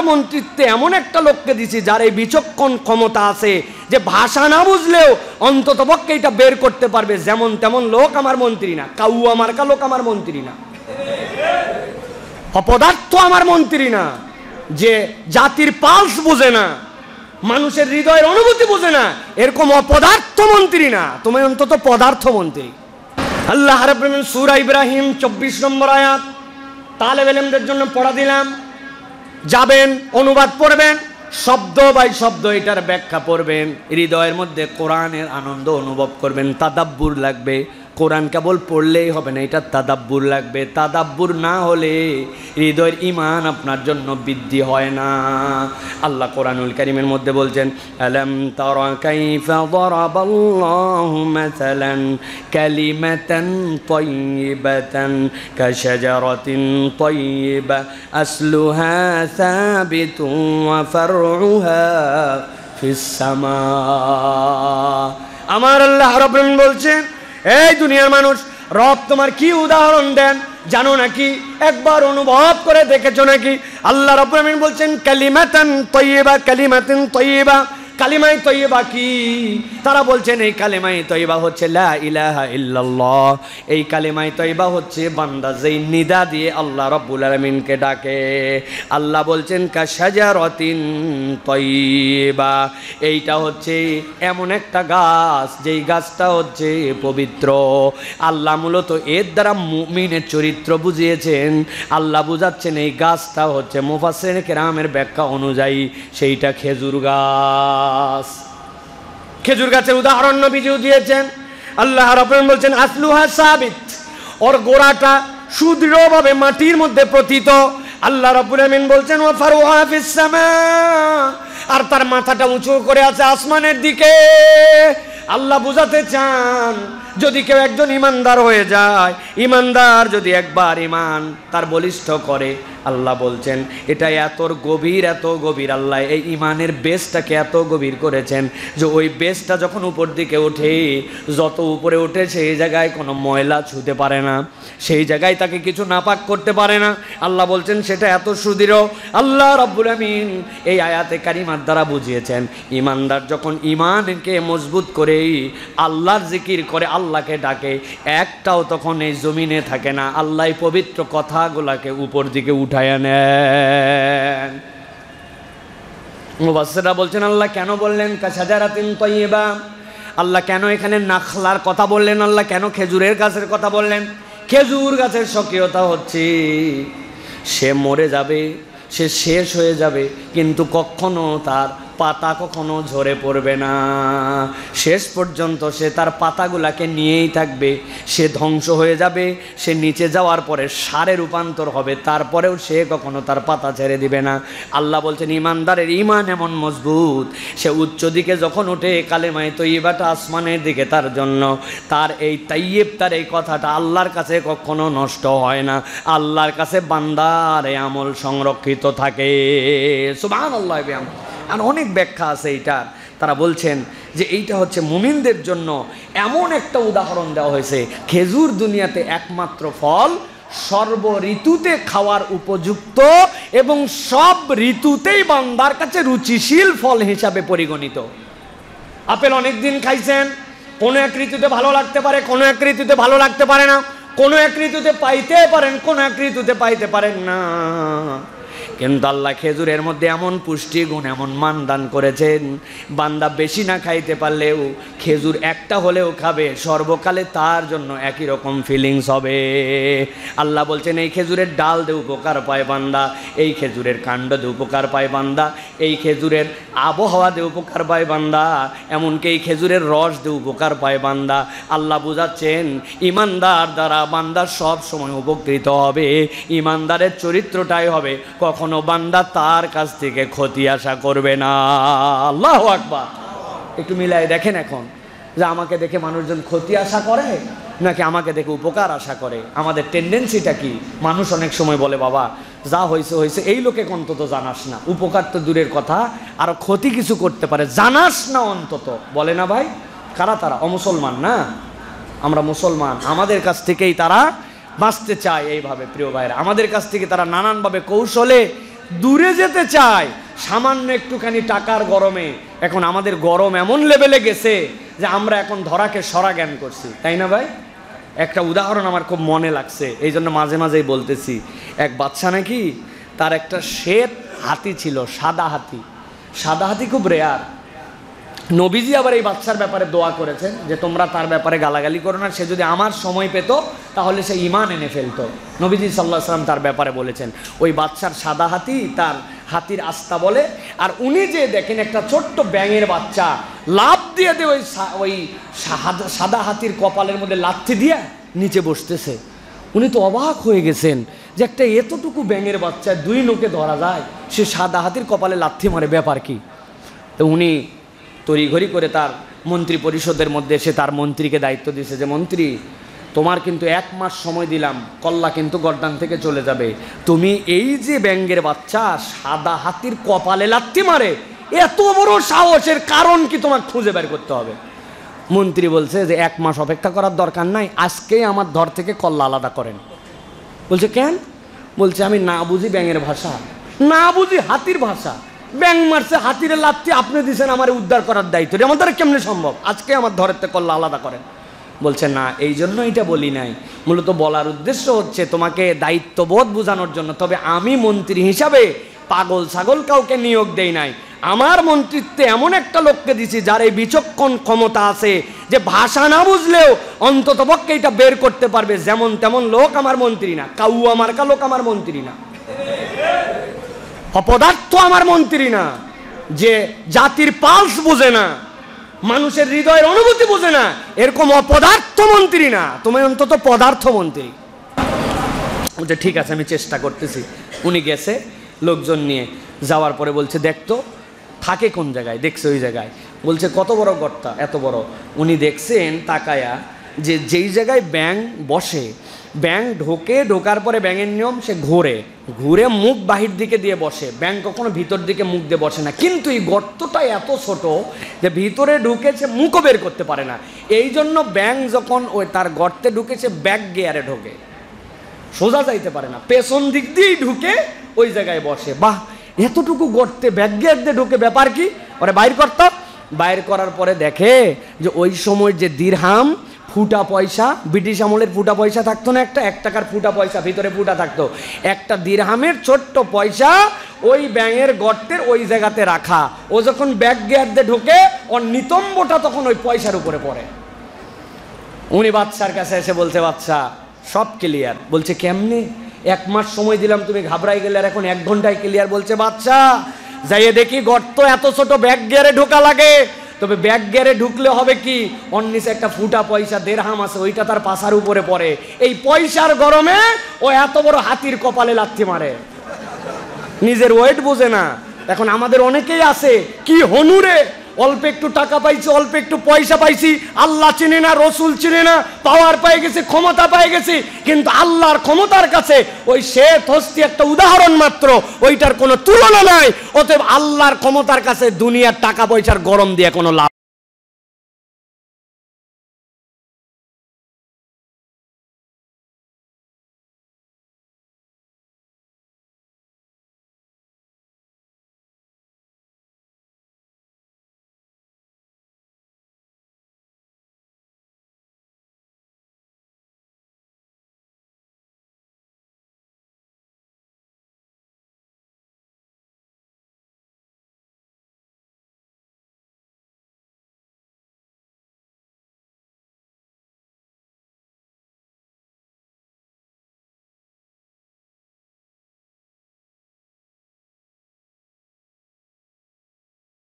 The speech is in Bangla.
মন্ত্রিত্বে এমন একটা লোককে দিছি যার এই বিচক্ষণ ক্ষমতা আছে যে ভাষা না বুঝলেও অন্তত পক্ষে এটা বের করতে পারবে। যেমন তেমন লোক আমার মন্ত্রী না, কাউয়া মার্কা লোক আমার মন্ত্রী না, অপদার্থ আমার মন্ত্রী না, যে জাতির পালস বোঝে না, মানুষের হৃদয়ের অনুভূতি বোঝে না, এরকম অপদার্থ মন্ত্রী না, তুমি অন্তত পদার্থ মন্ত্রী। আল্লাহ রাব্বুল আলামিন সূরা ইব্রাহিম 24 নম্বর আয়াত তালেব ইলমদের জন্য পড়া দিলাম, যাবেন অনুবাদ পড়বেন, শব্দ বাই শব্দ এটার ব্যাখ্যা পড়বেন, হৃদয়ের মধ্যে কোরআনের আনন্দ অনুভব করবেন। তাদাব্বুর লাগবে, কোরআন কেবল পড়লেই হবে না, এটা তাদাব্বুর লাগবে। তাদাব্বুর না হলে হৃদয়ের ঈমান আপনার জন্য বৃদ্ধি হয় না। আল্লাহ কোরআনুল কারীমের মধ্যে বলছেন, আলাম তারা কাইফা দারাবাল্লাহু মাসালান কালিমাতান তাইয়িবাতান কাশাজারাতিন তাইয়িবা আসলুহা সাবিতুন ওয়া ফারউহা ফিস সামা। আমার আল্লাহ রাব্বুল আলামিন বলছেন, এই দুনিয়ার মানুষ, রব তোমার কি উদাহরণ দেন জানো নাকি? একবার অনুভব করে দেখেছো নাকি? আল্লাহ রাব্বুল আলামিন বলছেন, কালিমাতান তাইয়্যিবা, কালিমাতুন তাইয়্যিবা। কালিমায়ে তাইয়্যিবা কি? তারা বলছেন এই কালিমায়ে তাইয়্যিবা হচ্ছে লা ইলাহা ইল্লাল্লাহ। এই কালিমায়ে তাইয়্যিবা হচ্ছে বান্দা যেই নিদা দিয়ে আল্লাহ রাব্বুল আলামিনকে ডাকে। আল্লাহ বলছেন কাশাজারাতিন তাইয়্যিবা, এইটা হচ্ছে এমন একটা গাছ যেই গাছটা হচ্ছে পবিত্র। আল্লাহ মূলত এর দ্বারা মুমিনের চরিত্র বুঝিয়েছেন। আল্লাহ বুঝাচ্ছেন এই গাছটা হচ্ছে মুফাসসিরিনে কেরামের ব্যাখ্যা অনুযায়ী সেইটা খেজুর গাছ। খেজুর গাছের উদাহরণ নবীজিও দিয়েছেন। আল্লাহ রাব্বুল আলামিন বলছেন আসলুহা সাবিত, ওর গোড়াটা সুদৃঢ়ভাবে মাটির মধ্যে প্রথিত। আল্লাহ রাব্বুল আলামিন বলছেন ওয়া ফারউহা ফিস সামা, আর তার মাথাটা উঁচু করে আছে আসমানের দিকে। আল্লাহ বুঝাতে চান যদি কেউ একজন ইমানদার হয়ে যায়, ইমানদার যদি একবার ইমান তার বলিষ্ঠ করে, আল্লাহ বলছেন এটা এত গভীর, এত গভীর। আল্লাহ এই ইমানের বেসটাকে এত গভীর করেছেন যে ওই বেসটা যখন উপর দিকে ওঠে, যত উপরে ওঠে সেই জায়গায় কোনো ময়লা ছুঁতে পারে না, সেই জায়গায় তাকে কিছু নাপাক করতে পারে না। আল্লাহ বলছেন সেটা এত সুদৃঢ়। আল্লাহ রাব্বুল আলামিন এই আয়াতে কারিমার দ্বারা বুঝিয়েছেন ইমানদার যখন ইমানকে মজবুত করে আল্লাহর জিকির করে, আল্লাহকে ডাকে, একটাও তখন এই জমিনে থাকে না। আল্লাহ পবিত্র কথাগুলাকে উপর দিকে উঠায় নেন। মুফাসসিররা বলছেন আল্লাহ কেন বললেন কাশাজারাতিন তাইয়্যিবা? আল্লাহ কেন এখানে নাখলার কথা বললেন? আল্লাহ কেন খেজুরের গাছের কথা বললেন? খেজুর গাছের স্বকীয়তা হচ্ছে সে মরে যাবে, সে শেষ হয়ে যাবে, কিন্তু কখনো তার পাতা কখনো ঝরে পড়বে না। শেষ পর্যন্ত সে তার পাতাগুলাকে নিয়েই থাকবে। সে ধ্বংস হয়ে যাবে, সে নিচে যাওয়ার পরে সারে রূপান্তর হবে, তারপরেও সে কখনো তার পাতা ছেড়ে দিবে না। আল্লাহ বলছেন ইমানদারের ইমান এমন মজবুত, সে উচ্চ দিকে যখন ওঠে কালেমায়ে তাইয়্যিবাটা আসমানের দিকে তার জন্য, তার এই তাইয়্যিব, তার এই কথাটা আল্লাহর কাছে কখনো নষ্ট হয় না। আল্লাহর কাছে বান্দার এই আমল সংরক্ষিত থাকে। সুবহানাল্লাহ। আর অনেক ব্যাখ্যা আছে এইটার। তারা বলছেন যে এইটা হচ্ছে মুমিনদের জন্য এমন একটা উদাহরণ দেওয়া হয়েছে, খেজুর দুনিয়াতে একমাত্র ফল, সর্ব ঋতুতে খাওয়ার উপযুক্ত এবং সব ঋতুতেই বান্দার কাছে রুচিশীল ফল হিসাবে পরিগণিত। আপেল অনেক দিন খাইছেন, কোনো এক ঋতুতে ভালো লাগতে পারে, কোনো এক ঋতুতে ভালো লাগতে পারে না, কোনো এক ঋতুতে পাইতে পারেন, কোনো এক ঋতুতে পাইতে পারেন না। কিন্তু আল্লাহ খেজুরের মধ্যে এমন পুষ্টি গুণ, এমন মান দান করেছেন, বান্দা বেশি না খাইতে পারলেও খেজুর একটা হলেও খাবে, সর্বকালে তার জন্য একই রকম ফিলিংস হবে। আল্লাহ বলছেন এই খেজুরের ডাল দিয়ে উপকার পায় বান্দা, এই খেজুরের কাণ্ড দিয়ে উপকার পায় বান্দা, এই খেজুরের আবহাওয়া দিয়ে উপকার পায় বান্দা, এমনকি এই খেজুরের রস দিয়ে উপকার পায় বান্দা। আল্লাহ বুঝাচ্ছেন ইমানদার দ্বারা বান্দা সব সময় উপকৃত হবে। ইমানদারের চরিত্রটাই হবে কখনো বান্দা তার কাছ থেকে ক্ষতি আশা করবে না। আল্লাহু আকবার। একটু মিলাই দেখেন এখন যে আমাকে দেখে মানুষজন ক্ষতি আশা করে নাকি আমাকে দেখে উপকার আশা করে? আমাদের টেন্ডেন্সিটা কি? মানুষ অনেক সময় বলে বাবা যা হয়েছে হয়েছে, এই লোকে অন্তত জানাস না, উপকার তো দূরের কথা আরো ক্ষতি কিছু করতে পারে, জানাস না অন্তত, বলে না ভাই? কারা তারা? অমুসলমান না, আমরা মুসলমান, আমাদের কাছ থেকেই তারা বাঁচতে চায় এইভাবে। প্রিয় ভাইরা, আমাদের কাছ থেকে তারা নানানভাবে কৌশলে দূরে যেতে চায় সামান্য একটুখানি টাকার গরমে। এখন আমাদের গরম এমন লেভেলে গেছে যে আমরা এখন ধরাকে সরা জ্ঞান করছি, তাই না ভাই? একটা উদাহরণ আমার খুব মনে লাগছে, এই জন্য মাঝে মাঝেই বলতেছি। এক বাচ্চা নাকি তার একটা শ্বেত হাতি ছিল, সাদা হাতি। সাদা হাতি খুব রেয়ার। নবীজি আবার এই বাচ্চার ব্যাপারে দোয়া করেছেন যে তোমরা তার ব্যাপারে গালাগালি করো না, সে যদি আমার সময় পেত তাহলে সে ঈমান এনে ফেলতো। নবীজি সাল্লাল্লাহু আলাইহি ওয়াসাল্লাম তার ব্যাপারে বলেছেন ওই বাচ্চার সাদা হাতি তার হাতির আস্থা বলে। আর উনি যে দেখেন একটা ছোট্ট ব্যাঙের বাচ্চা লাফ দিয়ে ওই সাদা হাতির কপালের মধ্যে লাথি দিয়ে নিচে বসতেছে। উনি তো অবাক হয়ে গেছেন যে একটা এতটুকু ব্যাঙের বাচ্চা দুই নোকে ধরা যায়, সে সাদা হাতির কপালে লাথি মারে, ব্যাপার কি? তো উনি তড়িঘড়ি করে তার মন্ত্রী পরিষদের মধ্যে এসে তার মন্ত্রীকে দায়িত্ব দিয়েছে যে মন্ত্রী, তোমার কিন্তু 1 মাস সময় দিলাম, কল্লা কিন্তু গর্দান থেকে চলে যাবে। তুমি এই যে ব্যাঙের বাচ্চা সাদা হাতির কপালে লাথি মারে, এত বড় সাহসের কারণ কি তোমার খুঁজে বের করতে হবে। মন্ত্রী বলছে যে 1 মাস অপেক্ষা করার দরকার নাই, আজকেই আমার ধর থেকে কল্লা আলাদা করেন। বলছে কেন? বলছে আমি না বুঝি ব্যাঙের ভাষা, না বুঝি হাতির ভাষা, ব্যাং মারছে হাতির লাথি, আপনি দিয়েছেন আমার উদ্ধার করার দায়িত্ব, আমার দ্বারা কেমনে সম্ভব? আজকে আমার ধরের থেকে কল্লা আলাদা করেন। বলছে না, এই জন্য এটা বলি নাই, মূলত বলার উদ্দেশ্য হচ্ছে তোমাকে দায়িত্ববোধ বোঝানোর জন্য। তবে আমি মন্ত্রী হিসাবে পাগল ছাগল কাউকে নিয়োগ দেই নাই, আমার মন্ত্রিত্বে এমন একটা লোককে দিছি যার এই বিচক্ষণ ক্ষমতা আছে যে ভাষা না বুঝলেও অন্তত পক্ষে এটা বের করতে পারবে। যেমন তেমন লোক আমার মন্ত্রী না, কাউয়া মার্কা লোক আমার মন্ত্রী না, অপদার্থ আমার মন্ত্রী না, যে জাতির পালস বোঝে না, মানুষের হৃদয়ের অনুভূতি বোঝে না, এরকম অপদার্থ মন্ত্রী না, তুমি অন্তত পদার্থ মন্ত্রী। বলছে ঠিক আছে আমি চেষ্টা করতেছি। উনি গেছে লোকজন নিয়ে, যাওয়ার পরে বলছে দেখতো থাকে কোন জায়গায়, দেখছে ওই জায়গায়। বলছে কত বড় গর্তা, এত বড়। উনি দেখছেন তাকায়া যে যেই জায়গায় ব্যাঙ বসে, ব্যাঙ ঢোকার পরে ব্যাঙের নিয়ম সে ঘুরে মুখ বাহির দিকে দিয়ে বসে, ব্যাঙ কখনো ভিতর দিকে মুখ দিয়ে বসে না। কিন্তু এই গর্তটা এত ছোট যে ভিতরে ঢুকে সে মুখও বের করতে পারে না। এই জন্য ব্যাঙ যখন ওই তার গর্তে ঢুকে সে ব্যাক গিয়ারে ঢোকে, সোজা যাইতে পারে না, পেছন দিক দিয়েই ঢুকে ওই জায়গায় বসে। বাহ, এতটুকু গর্তে ব্যাক গিয়ার দিয়ে ঢুকে, ব্যাপার কি? ওরে বাইর করতো। বাইর করার পরে দেখে যে ওই সময় যে দিরহাম ফুটা পয়সা, ব্রিটিশ আমলের ফুটা পয়সা থাকতো না, একটা 1 টাকার ফুটা পয়সা, ভিতরে ফুটা থাকতো, একটা দিরহামের ছোট্ট পয়সা ওই ব্যাঙের গর্তের ওই জায়গাতে রাখা। ও যখন ব্যাক গিয়ার দিয়ে ঢোকে ওর নিতম্বটা তখন ওই পয়সার উপরে পড়ে। উনি বাচ্চার কাছে এসে বলছে বাচ্চা সব ক্লিয়ার। বলছে কেমনে? 1 মাস সময় দিলাম, তুমি ঘাবড়াই গেলে, আর এখন 1 ঘন্টায় ক্লিয়ার। বলছে বাচ্চা যাইয়ে দেখি গর্ত এত ছোট, ব্যাক গিয়ারে ঢোকা লাগে, তবে ব্যাক গিয়ারে ঢুকলে হবে কি, ওর নিচে একটা ফুটা পয়সা দিরহাম আছে, ওইটা তার পাছার উপরে পড়ে, এই পয়সার গরমে ও এত বড় হাতির কপালে লাথি মারে, নিজের ওয়েট বোঝে না। এখন আমাদের অনেকেই আছে কি হনুরে, অল্প একটু টাকা পাইছি, অল্প একটু পয়সা পাইছি, আল্লাহ চিনে না, রসুল চিনে না, পাওয়ার পেয়ে গেছি, ক্ষমতা পেয়ে গেছি, কিন্তু আল্লাহর ক্ষমতার কাছে ওই শ্বেত হস্তি একটা উদাহরণ মাত্র, ওইটার কোনো তুলনা নাই। অতএব আল্লাহর ক্ষমতার কাছে দুনিয়ার টাকা পয়সার গরম দিয়ে কোনো লাভ